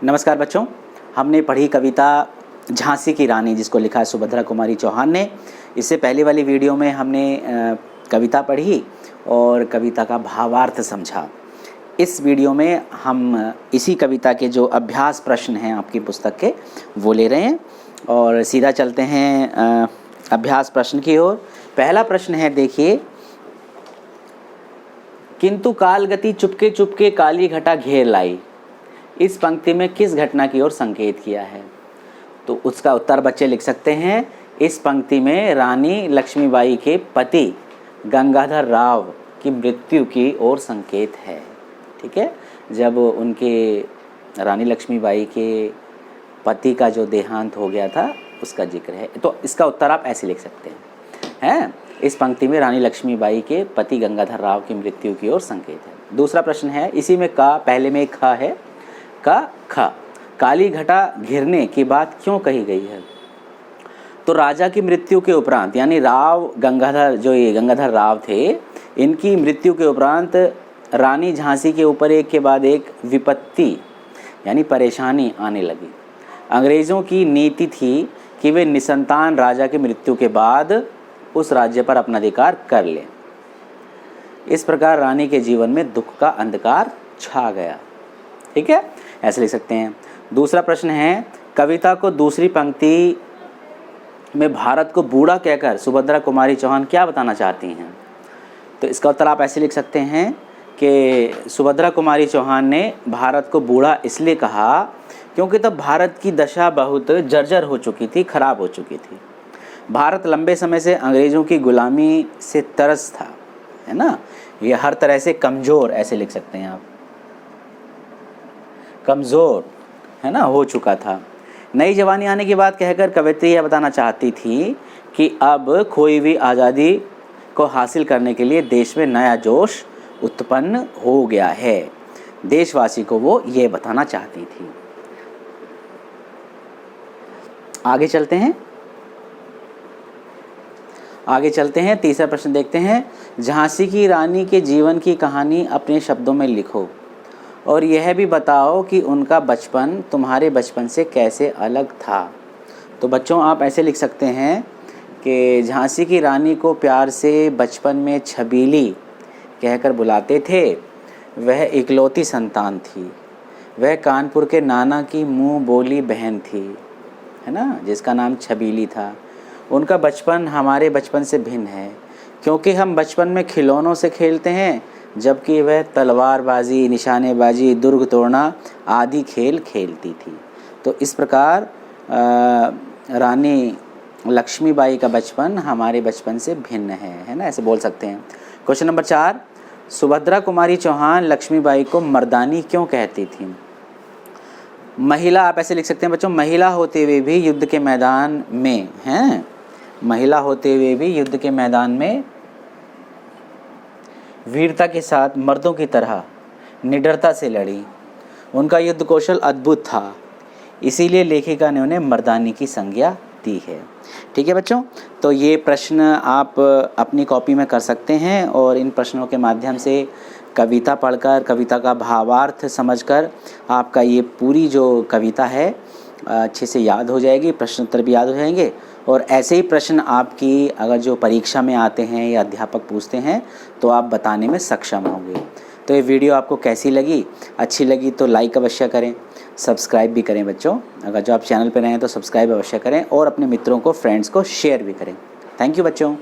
नमस्कार बच्चों, हमने पढ़ी कविता झांसी की रानी, जिसको लिखा है सुभद्रा कुमारी चौहान ने। इससे पहले वाली वीडियो में हमने कविता पढ़ी और कविता का भावार्थ समझा। इस वीडियो में हम इसी कविता के जो अभ्यास प्रश्न हैं आपकी पुस्तक के, वो ले रहे हैं और सीधा चलते हैं अभ्यास प्रश्न की ओर। पहला प्रश्न है, देखिए, किंतु काल गति चुपके चुपके काली घटा घेर लाई, इस पंक्ति में किस घटना की ओर संकेत किया है? तो उसका उत्तर बच्चे लिख सकते हैं, इस पंक्ति में रानी लक्ष्मीबाई के पति गंगाधर राव की मृत्यु की ओर संकेत है। ठीक है, जब उनके रानी लक्ष्मीबाई के पति का जो देहांत हो गया था उसका जिक्र है। तो इसका उत्तर आप ऐसे लिख सकते हैं, इस पंक्ति में रानी लक्ष्मीबाई के पति गंगाधर राव की मृत्यु की ओर संकेत है। दूसरा प्रश्न है, इसी में का पहले में एक ख है, ख काली घटा घिरने की बात क्यों कही गई है? तो राजा की मृत्यु के उपरांत, यानी गंगाधर राव थे, इनकी मृत्यु के उपरांत रानी झांसी के ऊपर एक के बाद एक विपत्ति यानी परेशानी आने लगी। अंग्रेज़ों की नीति थी कि वे निसंतान राजा की मृत्यु के बाद उस राज्य पर अपना अधिकार कर लें। इस प्रकार रानी के जीवन में दुख का अंधकार छा गया। ठीक है, ऐसे लिख सकते हैं। दूसरा प्रश्न है, कविता को दूसरी पंक्ति में भारत को बूढ़ा कहकर सुभद्रा कुमारी चौहान क्या बताना चाहती हैं? तो इसका उत्तर आप ऐसे लिख सकते हैं कि सुभद्रा कुमारी चौहान ने भारत को बूढ़ा इसलिए कहा क्योंकि तब भारत की दशा बहुत जर्जर हो चुकी थी, खराब हो चुकी थी। भारत लंबे समय से अंग्रेज़ों की गुलामी से तरस था, है ना, ये हर तरह से कमज़ोर, ऐसे लिख सकते हैं आप, कमज़ोर, है ना, हो चुका था। नई जवानी आने की बात कहकर कवित्री यह बताना चाहती थी कि अब खोई हुई आज़ादी को हासिल करने के लिए देश में नया जोश उत्पन्न हो गया है। देशवासी को वो ये बताना चाहती थी। आगे चलते हैं, तीसरा प्रश्न देखते हैं। झांसी की रानी के जीवन की कहानी अपने शब्दों में लिखो और यह भी बताओ कि उनका बचपन तुम्हारे बचपन से कैसे अलग था। तो बच्चों आप ऐसे लिख सकते हैं कि झांसी की रानी को प्यार से बचपन में छबीली कहकर बुलाते थे। वह इकलौती संतान थी। वह कानपुर के नाना की मुँह बोली बहन थी, है ना, जिसका नाम छबीली था। उनका बचपन हमारे बचपन से भिन्न है क्योंकि हम बचपन में खिलौनों से खेलते हैं, जबकि वह तलवारबाजी, निशानेबाजी, दुर्ग तोड़ना आदि खेल खेलती थी। तो इस प्रकार रानी लक्ष्मीबाई का बचपन हमारे बचपन से भिन्न है ना, ऐसे बोल सकते हैं। क्वेश्चन नंबर 4, सुभद्रा कुमारी चौहान लक्ष्मीबाई को मर्दानी क्यों कहती थी? महिला, आप ऐसे लिख सकते हैं बच्चों, महिला होते हुए भी युद्ध के मैदान में हैं, महिला होते हुए भी युद्ध के मैदान में वीरता के साथ मर्दों की तरह निडरता से लड़ी। उनका युद्ध कौशल अद्भुत था, इसीलिए लेखिका ने उन्हें मर्दानी की संज्ञा दी है। ठीक है बच्चों, तो ये प्रश्न आप अपनी कॉपी में कर सकते हैं और इन प्रश्नों के माध्यम से कविता पढ़कर, कविता का भावार्थ समझकर आपका ये पूरी जो कविता है अच्छे से याद हो जाएगी, प्रश्न उत्तर भी याद हो जाएंगे। और ऐसे ही प्रश्न आपकी अगर जो परीक्षा में आते हैं या अध्यापक पूछते हैं तो आप बताने में सक्षम होंगे। तो ये वीडियो आपको कैसी लगी? अच्छी लगी तो लाइक अवश्य करें, सब्सक्राइब भी करें बच्चों। अगर जो आप चैनल पर नए हैं तो सब्सक्राइब अवश्य करें और अपने मित्रों को, फ्रेंड्स को शेयर भी करें। थैंक यू बच्चों।